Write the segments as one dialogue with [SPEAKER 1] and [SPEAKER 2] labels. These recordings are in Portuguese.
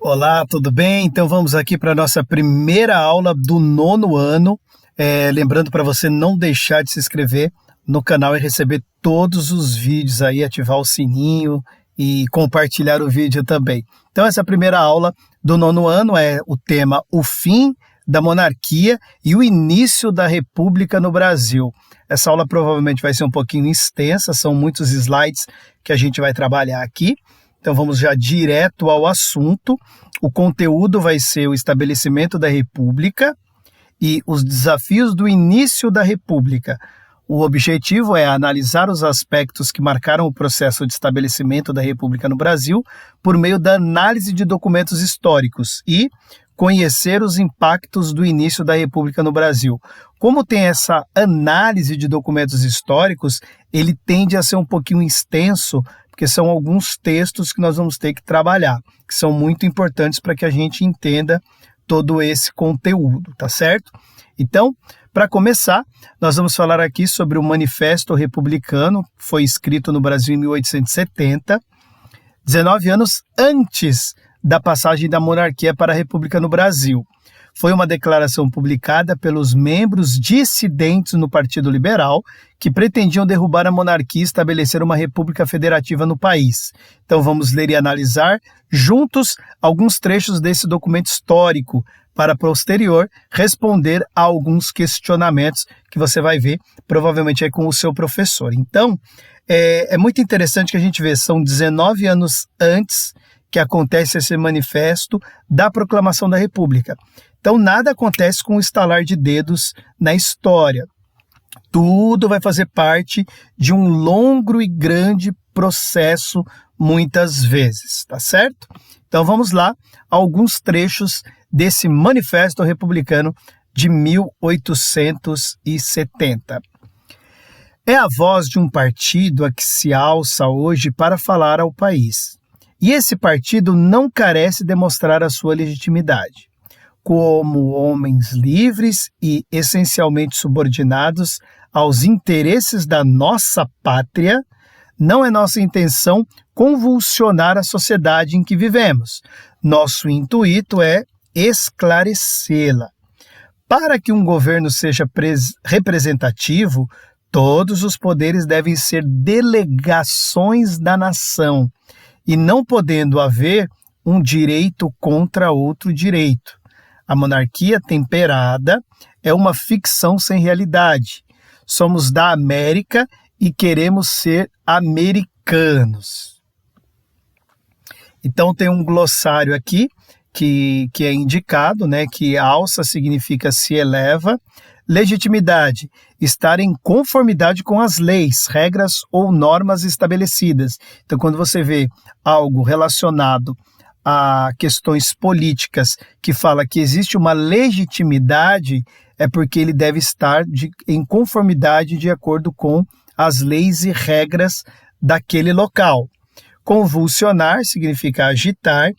[SPEAKER 1] Olá, tudo bem? Então vamos aqui para a nossa primeira aula do nono ano. Lembrando para você não deixar de se inscrever no canal e receber todos os vídeos aí, ativar o sininho e compartilhar o vídeo também. Então essa primeira aula do nono ano é o tema O Fim da Monarquia e o Início da República no Brasil. Essa aula provavelmente vai ser um pouquinho extensa, são muitos slides que a gente vai trabalhar aqui. Então vamos já direto ao assunto. O conteúdo vai ser o estabelecimento da República e os desafios do início da República. O objetivo é analisar os aspectos que marcaram o processo de estabelecimento da República no Brasil por meio da análise de documentos históricos e conhecer os impactos do início da República no Brasil. Como tem essa análise de documentos históricos, ele tende a ser um pouquinho extenso, porque são alguns textos que nós vamos ter que trabalhar, que são muito importantes para que a gente entenda todo esse conteúdo, tá certo? Então, para começar, nós vamos falar aqui sobre o Manifesto Republicano, que foi escrito no Brasil em 1870, 19 anos antes da passagem da monarquia para a República no Brasil. Foi uma declaração publicada pelos membros dissidentes no Partido Liberal que pretendiam derrubar a monarquia e estabelecer uma república federativa no país. Então vamos ler e analisar juntos alguns trechos desse documento histórico para posterior responder a alguns questionamentos que você vai ver provavelmente aí com o seu professor. Então é muito interessante que a gente vê, são 19 anos antes que acontece esse manifesto da proclamação da República. Então, nada acontece com o estalar de dedos na história. Tudo vai fazer parte de um longo e grande processo, muitas vezes, tá certo? Então, vamos lá, alguns trechos desse Manifesto Republicano de 1870. É a voz de um partido a que se alça hoje para falar ao país. E esse partido não carece de mostrar a sua legitimidade. Como homens livres e essencialmente subordinados aos interesses da nossa pátria, não é nossa intenção convulsionar a sociedade em que vivemos. Nosso intuito é esclarecê-la. Para que um governo seja representativo, todos os poderes devem ser delegações da nação, e não podendo haver um direito contra outro direito. A monarquia temperada é uma ficção sem realidade. Somos da América e queremos ser americanos. Então tem um glossário aqui que é indicado, né, que alça significa se eleva. Legitimidade, estar em conformidade com as leis, regras ou normas estabelecidas. Então, quando você vê algo relacionado a questões políticas que fala que existe uma legitimidade, é porque ele deve estar em conformidade de acordo com as leis e regras daquele local. Convulsionar significa agitar,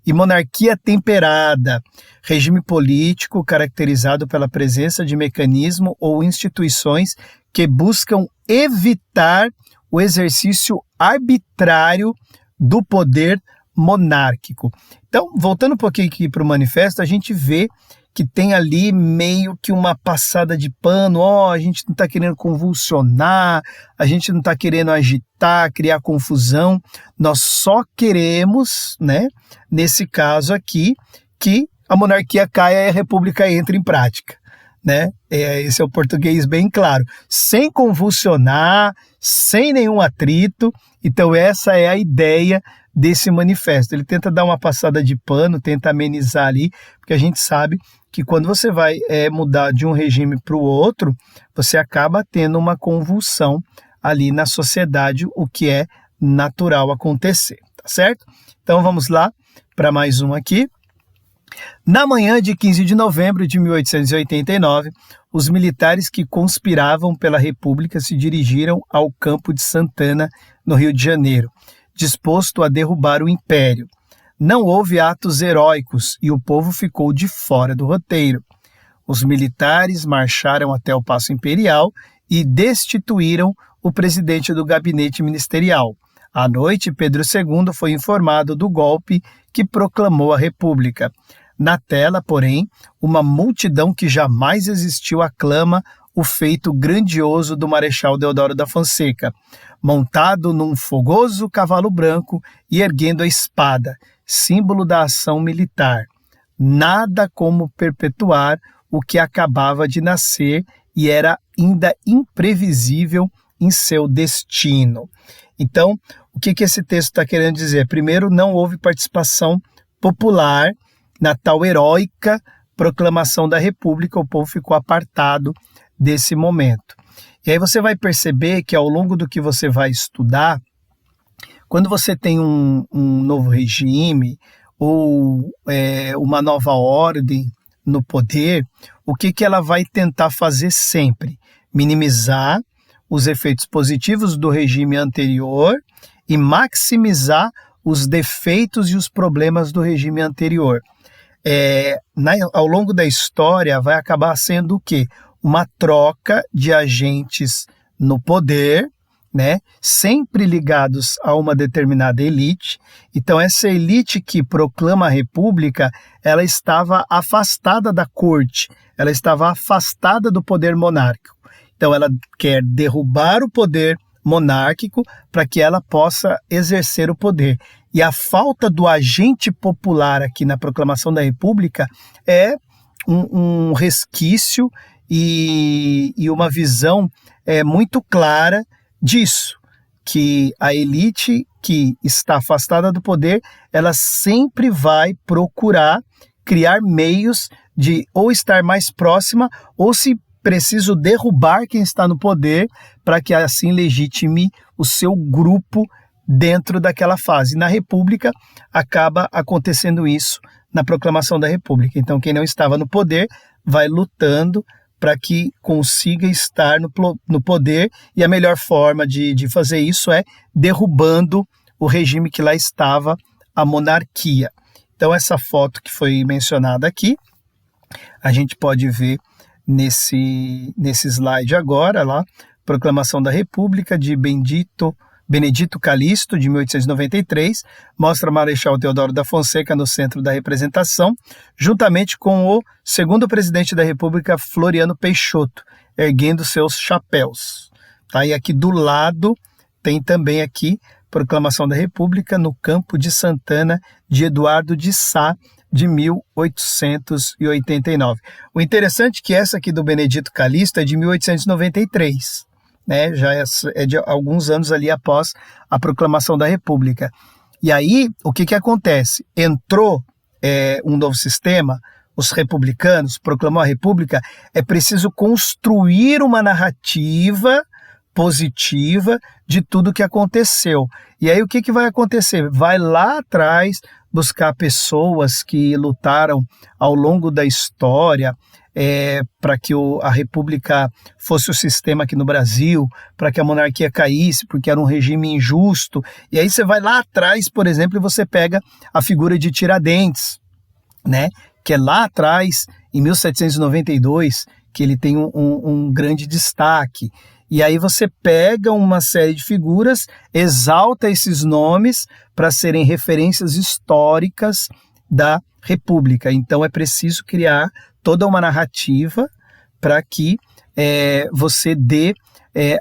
[SPEAKER 1] e monarquia temperada, regime político caracterizado pela presença de mecanismos ou instituições que buscam evitar o exercício arbitrário do poder monárquico. Então, voltando um pouquinho aqui para o manifesto, a gente vê que tem ali meio que uma passada de pano, a gente não está querendo convulsionar, a gente não está querendo agitar, criar confusão, nós só queremos, né, nesse caso aqui, que a monarquia caia e a república entre em prática, né? Esse é o português bem claro, sem convulsionar, sem nenhum atrito. Então essa é a ideia desse manifesto. Ele tenta dar uma passada de pano, tenta amenizar ali, porque a gente sabe que quando você vai mudar de um regime para o outro, você acaba tendo uma convulsão ali na sociedade, o que é natural acontecer, tá certo? Então vamos lá para mais um aqui. Na manhã de 15 de novembro de 1889, os militares que conspiravam pela República se dirigiram ao Campo de Santana, no Rio de Janeiro, disposto a derrubar o Império. Não houve atos heróicos e o povo ficou de fora do roteiro. Os militares marcharam até o Paço Imperial e destituíram o presidente do gabinete ministerial. À noite, Pedro II foi informado do golpe que proclamou a República. Na tela, porém, uma multidão que jamais existiu aclama o feito grandioso do Marechal Deodoro da Fonseca, montado num fogoso cavalo branco e erguendo a espada, símbolo da ação militar. Nada como perpetuar o que acabava de nascer e era ainda imprevisível em seu destino. Então, o que esse texto está querendo dizer? Primeiro, não houve participação popular na tal heróica proclamação da República, o povo ficou apartado desse momento. E aí você vai perceber que ao longo do que você vai estudar, quando você tem um novo regime ou uma nova ordem no poder, o que ela vai tentar fazer sempre? Minimizar os efeitos positivos do regime anterior e maximizar os defeitos e os problemas do regime anterior. Ao longo da história vai acabar sendo o quê? Uma troca de agentes no poder, né? Sempre ligados a uma determinada elite. Então essa elite que proclama a República, ela estava afastada da corte, ela estava afastada do poder monárquico. Então ela quer derrubar o poder monárquico para que ela possa exercer o poder. E a falta do agente popular aqui na proclamação da República é um resquício e uma visão muito clara disso, que a elite que está afastada do poder, ela sempre vai procurar criar meios de ou estar mais próxima ou, se preciso, derrubar quem está no poder para que assim legitime o seu grupo dentro daquela fase. Na República acaba acontecendo isso na proclamação da República. Então quem não estava no poder vai lutando para que consiga estar no poder, e a melhor forma de fazer isso é derrubando o regime que lá estava, a monarquia. Então essa foto que foi mencionada aqui, a gente pode ver nesse slide agora, lá, Proclamação da República de Benedito Calixto, de 1893, mostra Marechal Deodoro da Fonseca no centro da representação, juntamente com o segundo presidente da República, Floriano Peixoto, erguendo seus chapéus. Tá? E aqui do lado tem também aqui Proclamação da República no Campo de Santana, de Eduardo de Sá, de 1889. O interessante é que essa aqui do Benedito Calixto é de 1893, né? Já é de alguns anos ali após a proclamação da República. E aí, o que acontece? Entrou um novo sistema, os republicanos, proclamou a República, é preciso construir uma narrativa positiva de tudo que aconteceu. E aí o que vai acontecer? Vai lá atrás buscar pessoas que lutaram ao longo da história para que a República fosse o sistema aqui no Brasil, para que a monarquia caísse, porque era um regime injusto. E aí você vai lá atrás, por exemplo, e você pega a figura de Tiradentes, né? Que é lá atrás, em 1792, que ele tem um grande destaque. E aí você pega uma série de figuras, exalta esses nomes para serem referências históricas da República. Então é preciso criar toda uma narrativa para que você dê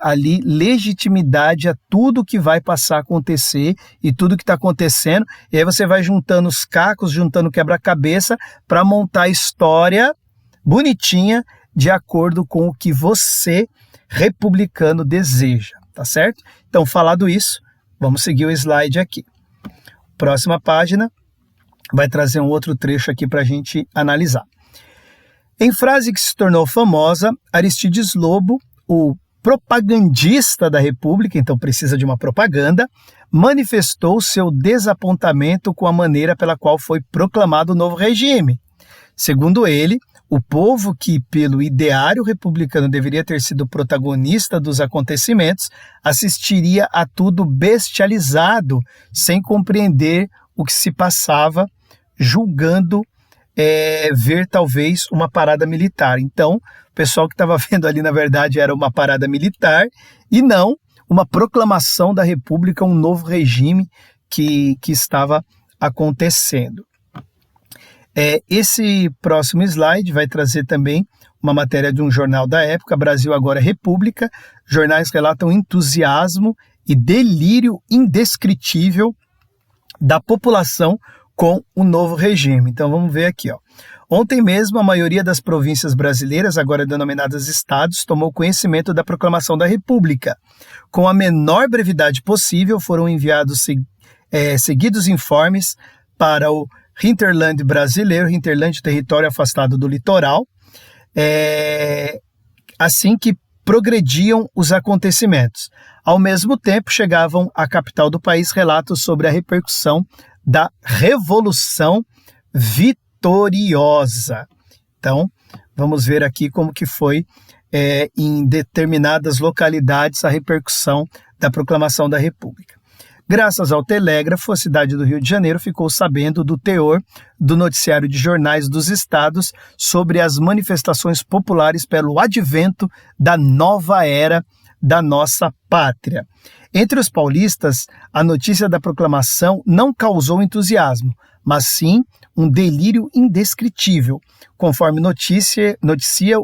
[SPEAKER 1] ali legitimidade a tudo que vai passar a acontecer e tudo que está acontecendo. E aí você vai juntando os cacos, juntando quebra-cabeça para montar a história bonitinha de acordo com o que você, republicano, deseja, tá certo? Então, falado isso, vamos seguir o slide aqui. Próxima página vai trazer um outro trecho aqui para a gente analisar. Em frase que se tornou famosa, Aristides Lobo, o propagandista da República, então precisa de uma propaganda, manifestou seu desapontamento com a maneira pela qual foi proclamado o novo regime. Segundo ele, o povo que, pelo ideário republicano, deveria ter sido protagonista dos acontecimentos, assistiria a tudo bestializado, sem compreender o que se passava, julgando ver talvez uma parada militar. Então, o pessoal que estava vendo ali, na verdade, era uma parada militar e não uma proclamação da República, um novo regime que estava acontecendo. Esse próximo slide vai trazer também uma matéria de um jornal da época, Brasil Agora República. Jornais relatam entusiasmo e delírio indescritível da população com o novo regime. Então vamos ver aqui, ó. Ontem mesmo, a maioria das províncias brasileiras, agora denominadas estados, tomou conhecimento da proclamação da República. Com a menor brevidade possível, foram enviados seguidos informes para o hinterland brasileiro, hinterland, território afastado do litoral, assim que progrediam os acontecimentos. Ao mesmo tempo, chegavam à capital do país relatos sobre a repercussão da Revolução Vitoriosa. Então, vamos ver aqui como que foi em determinadas localidades a repercussão da proclamação da República. Graças ao telégrafo, a cidade do Rio de Janeiro ficou sabendo do teor do noticiário de jornais dos estados sobre as manifestações populares pelo advento da nova era da nossa pátria. Entre os paulistas, a notícia da proclamação não causou entusiasmo, mas sim um delírio indescritível, conforme noticia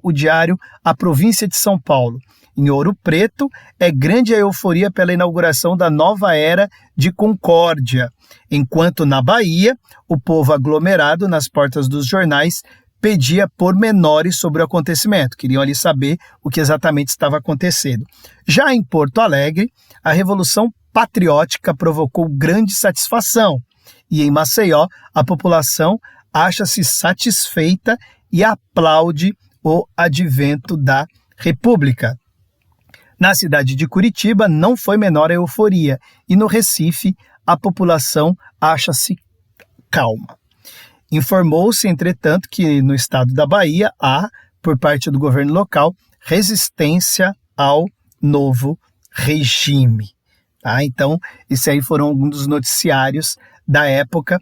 [SPEAKER 1] o diário A Província de São Paulo. Em Ouro Preto, é grande a euforia pela inauguração da nova era de concórdia, enquanto na Bahia, o povo aglomerado nas portas dos jornais pedia pormenores sobre o acontecimento, queriam ali saber o que exatamente estava acontecendo. Já em Porto Alegre, a Revolução Patriótica provocou grande satisfação, e em Maceió, a população acha-se satisfeita e aplaude o advento da República. Na cidade de Curitiba, não foi menor a euforia, e no Recife, a população acha-se calma. Informou-se, entretanto, que no estado da Bahia há, por parte do governo local, resistência ao novo regime. Tá? Então, esses aí foram alguns dos noticiários da época,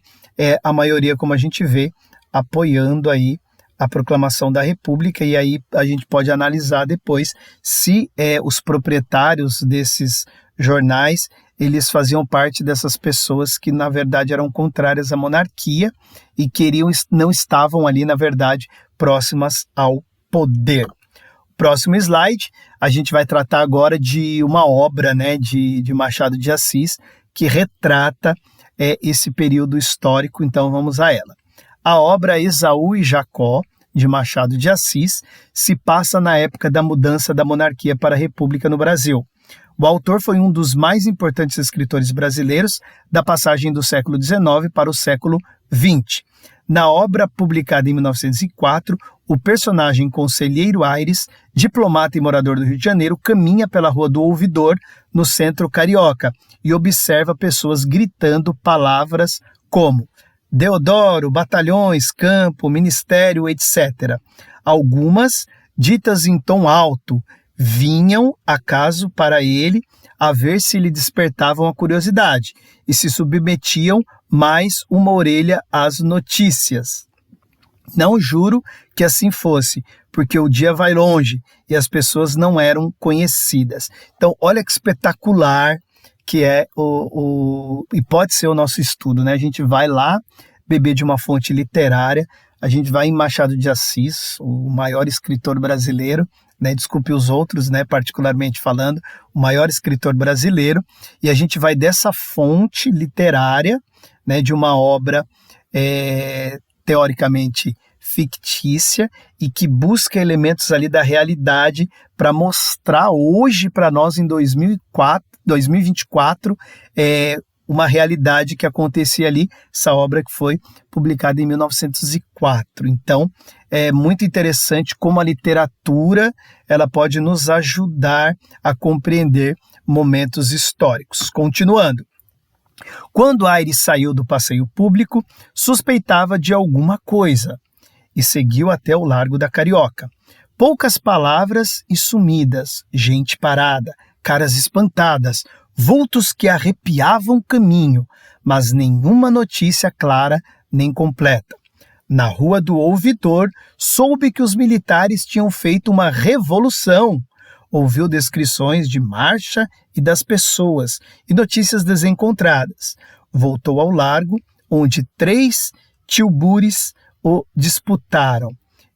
[SPEAKER 1] a maioria, como a gente vê, apoiando aí a proclamação da República, e aí a gente pode analisar depois se os proprietários desses jornais, eles faziam parte dessas pessoas que, na verdade, eram contrárias à monarquia e não estavam ali, na verdade, próximas ao poder. Próximo slide, a gente vai tratar agora de uma obra, né, de Machado de Assis, que retrata esse período histórico, então vamos a ela. A obra Esaú e Jacó, de Machado de Assis, se passa na época da mudança da monarquia para a República no Brasil. O autor foi um dos mais importantes escritores brasileiros da passagem do século XIX para o século XX. Na obra publicada em 1904, o personagem Conselheiro Aires, diplomata e morador do Rio de Janeiro, caminha pela Rua do Ouvidor, no centro carioca, e observa pessoas gritando palavras como Deodoro, batalhões, campo, ministério, etc. Algumas, ditas em tom alto, vinham acaso para ele a ver se lhe despertavam a curiosidade e se submetiam mais uma orelha às notícias. Não juro que assim fosse, porque o dia vai longe e as pessoas não eram conhecidas. Então, olha que espetacular que é e pode ser o nosso estudo, né? A gente vai lá beber de uma fonte literária, a gente vai em Machado de Assis, o maior escritor brasileiro, né? Desculpe os outros, né? Particularmente falando, o maior escritor brasileiro, e a gente vai dessa fonte literária, né? De uma obra teoricamente fictícia e que busca elementos ali da realidade para mostrar hoje para nós em 2024 uma realidade que acontecia ali, essa obra que foi publicada em 1904. Então, é muito interessante como a literatura ela pode nos ajudar a compreender momentos históricos. Continuando. Quando Aires saiu do passeio público, suspeitava de alguma coisa e seguiu até o Largo da Carioca. Poucas palavras e sumidas, gente parada, caras espantadas, vultos que arrepiavam o caminho, mas nenhuma notícia clara nem completa. Na Rua do Ouvidor, soube que os militares tinham feito uma revolução. ouviu descrições de marcha e das pessoas e notícias desencontradas. Voltou ao largo, onde 3 tilburies o disputaram.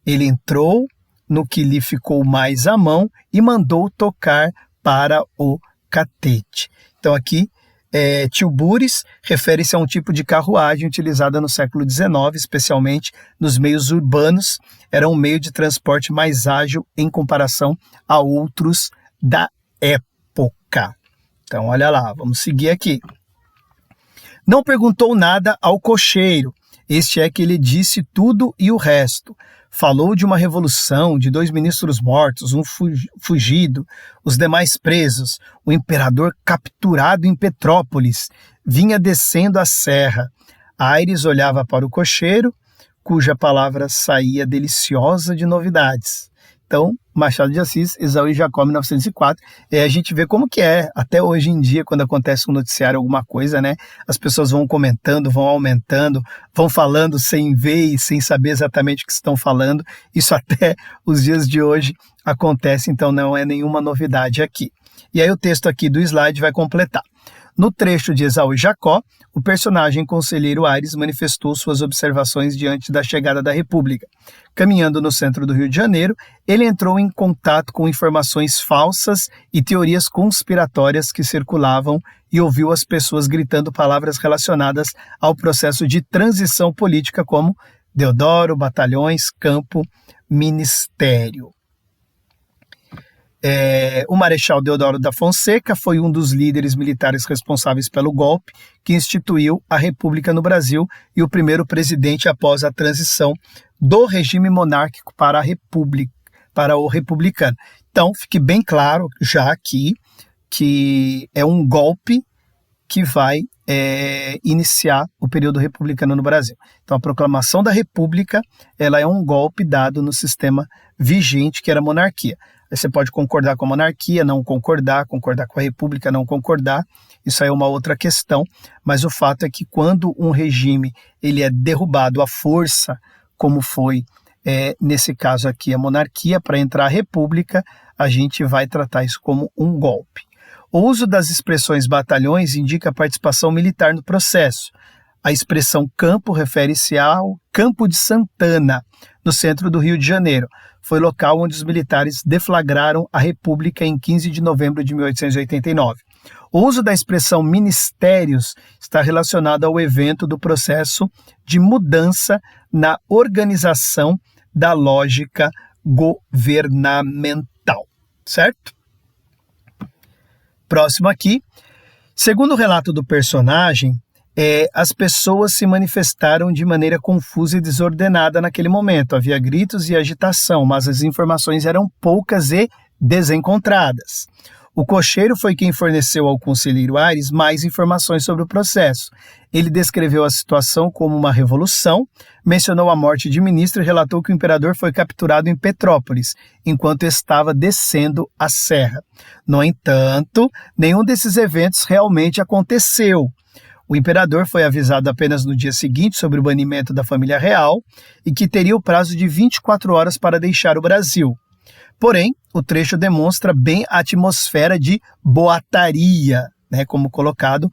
[SPEAKER 1] Ele entrou no que lhe ficou mais à mão e mandou tocar para o catete. Então aqui, tilburies refere-se a um tipo de carruagem utilizada no século XIX, especialmente nos meios urbanos. Era um meio de transporte mais ágil em comparação a outros da época. Então olha lá, vamos seguir aqui. Não perguntou nada ao cocheiro. Este é que lhe disse tudo e o resto. Falou de uma revolução, de 2 ministros mortos, um fugido, os demais presos, o imperador capturado em Petrópolis, vinha descendo a serra. Aires olhava para o cocheiro, cuja palavra saía deliciosa de novidades. Então, Machado de Assis, Esaú e Jacó, 1904, a gente vê como que é, até hoje em dia, quando acontece um noticiário, alguma coisa, né? As pessoas vão comentando, vão aumentando, vão falando sem ver e sem saber exatamente o que estão falando. Isso até os dias de hoje acontece, então não é nenhuma novidade aqui. E aí o texto aqui do slide vai completar. No trecho de Esaú e Jacó, o personagem conselheiro Aires manifestou suas observações diante da chegada da República. Caminhando no centro do Rio de Janeiro, ele entrou em contato com informações falsas e teorias conspiratórias que circulavam e ouviu as pessoas gritando palavras relacionadas ao processo de transição política como Deodoro, batalhões, campo, ministério. O Marechal Deodoro da Fonseca foi um dos líderes militares responsáveis pelo golpe que instituiu a República no Brasil e o primeiro presidente após a transição do regime monárquico para a República, para o republicano. Então, fique bem claro já aqui que é um golpe que vai iniciar o período republicano no Brasil. Então, a proclamação da República, ela é um golpe dado no sistema vigente, que era a monarquia. Aí você pode concordar com a monarquia, não concordar, concordar com a República, não concordar. Isso aí é uma outra questão, mas o fato é que quando um regime ele é derrubado à força, como foi nesse caso aqui a monarquia, para entrar a República, a gente vai tratar isso como um golpe. O uso das expressões batalhões indica a participação militar no processo. A expressão campo refere-se ao Campo de Santana, no centro do Rio de Janeiro. Foi local onde os militares deflagraram a República em 15 de novembro de 1889. O uso da expressão ministérios está relacionado ao evento do processo de mudança na organização da lógica governamental, certo? Próximo aqui. Segundo o relato do personagem, as pessoas se manifestaram de maneira confusa e desordenada naquele momento. Havia gritos e agitação, mas as informações eram poucas e desencontradas. O cocheiro foi quem forneceu ao conselheiro Aires mais informações sobre o processo. Ele descreveu a situação como uma revolução, mencionou a morte de ministro e relatou que o imperador foi capturado em Petrópolis, enquanto estava descendo a serra. No entanto, nenhum desses eventos realmente aconteceu. O imperador foi avisado apenas no dia seguinte sobre o banimento da família real e que teria o prazo de 24 horas para deixar o Brasil. Porém, o trecho demonstra bem a atmosfera de boataria, né, como colocado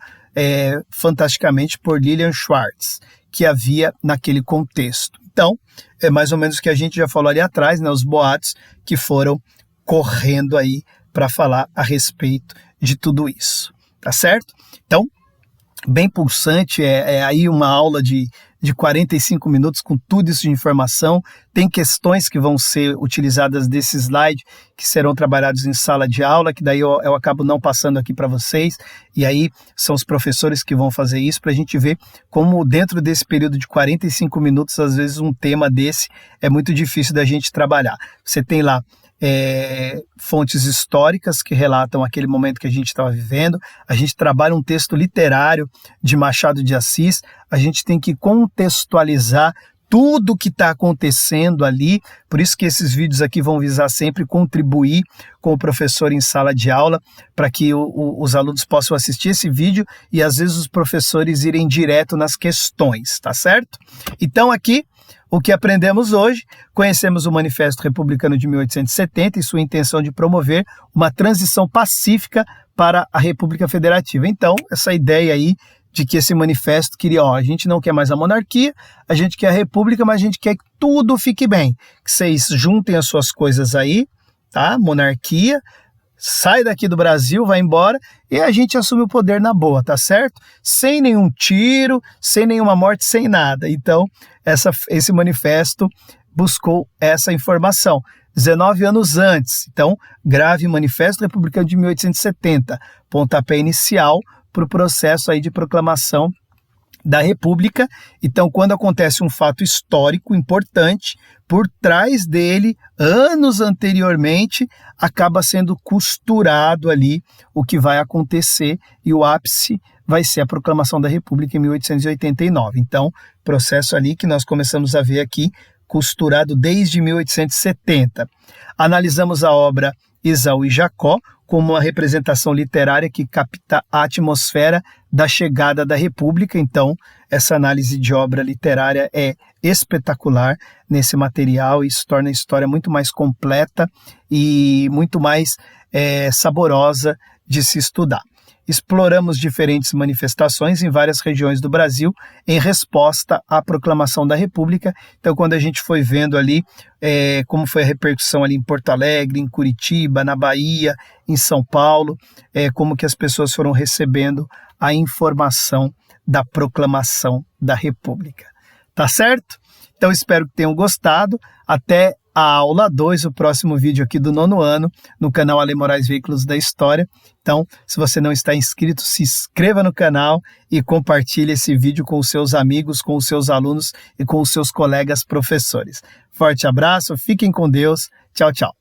[SPEAKER 1] fantasticamente por Lilian Schwartz, que havia naquele contexto. Então, é mais ou menos o que a gente já falou ali atrás, né, os boatos que foram correndo aí para falar a respeito de tudo isso, tá certo? Então, bem pulsante, aí uma aula de 45 minutos com tudo isso de informação. Tem questões que vão ser utilizadas desse slide, que serão trabalhados em sala de aula, que daí eu acabo não passando aqui para vocês, e aí são os professores que vão fazer isso, para a gente ver como dentro desse período de 45 minutos, às vezes um tema desse é muito difícil da gente trabalhar. Você tem lá fontes históricas que relatam aquele momento que a gente estava vivendo, a gente trabalha um texto literário de Machado de Assis, a gente tem que contextualizar tudo o que está acontecendo ali, por isso que esses vídeos aqui vão visar sempre contribuir com o professor em sala de aula, para que os alunos possam assistir esse vídeo e às vezes os professores irem direto nas questões, tá certo? Então aqui, O que aprendemos hoje? Conhecemos o Manifesto Republicano de 1870 e sua intenção de promover uma transição pacífica para a República Federativa. Então, essa ideia aí de que esse manifesto queria, a gente não quer mais a monarquia, a gente quer a república, mas a gente quer que tudo fique bem. Que vocês juntem as suas coisas aí, tá? Monarquia, sai daqui do Brasil, vai embora e a gente assume o poder na boa, tá certo? Sem nenhum tiro, sem nenhuma morte, sem nada. Então, esse manifesto buscou essa informação. 19 anos antes, então, grave Manifesto Republicano de 1870, pontapé inicial para o processo aí de proclamação da República. Então, quando acontece um fato histórico importante, por trás dele, anos anteriormente, acaba sendo costurado ali o que vai acontecer e o ápice vai ser a proclamação da República em 1889. Então, processo ali que nós começamos a ver aqui, costurado desde 1870. Analisamos a obra Esaú e Jacó como uma representação literária que capta a atmosfera da chegada da República. Então, essa análise de obra literária é espetacular nesse material e isso torna a história muito mais completa e muito mais saborosa de se estudar. Exploramos diferentes manifestações em várias regiões do Brasil em resposta à proclamação da República. Então, quando a gente foi vendo ali como foi a repercussão ali em Porto Alegre, em Curitiba, na Bahia, em São Paulo, como que as pessoas foram recebendo a informação da proclamação da República. Tá certo? Então, espero que tenham gostado. Até a aula 2, o próximo vídeo aqui do 9º ano, no canal Ale Moraes Veículos da História. Então, se você não está inscrito, se inscreva no canal e compartilhe esse vídeo com os seus amigos, com os seus alunos e com os seus colegas professores. Forte abraço, fiquem com Deus. Tchau, tchau.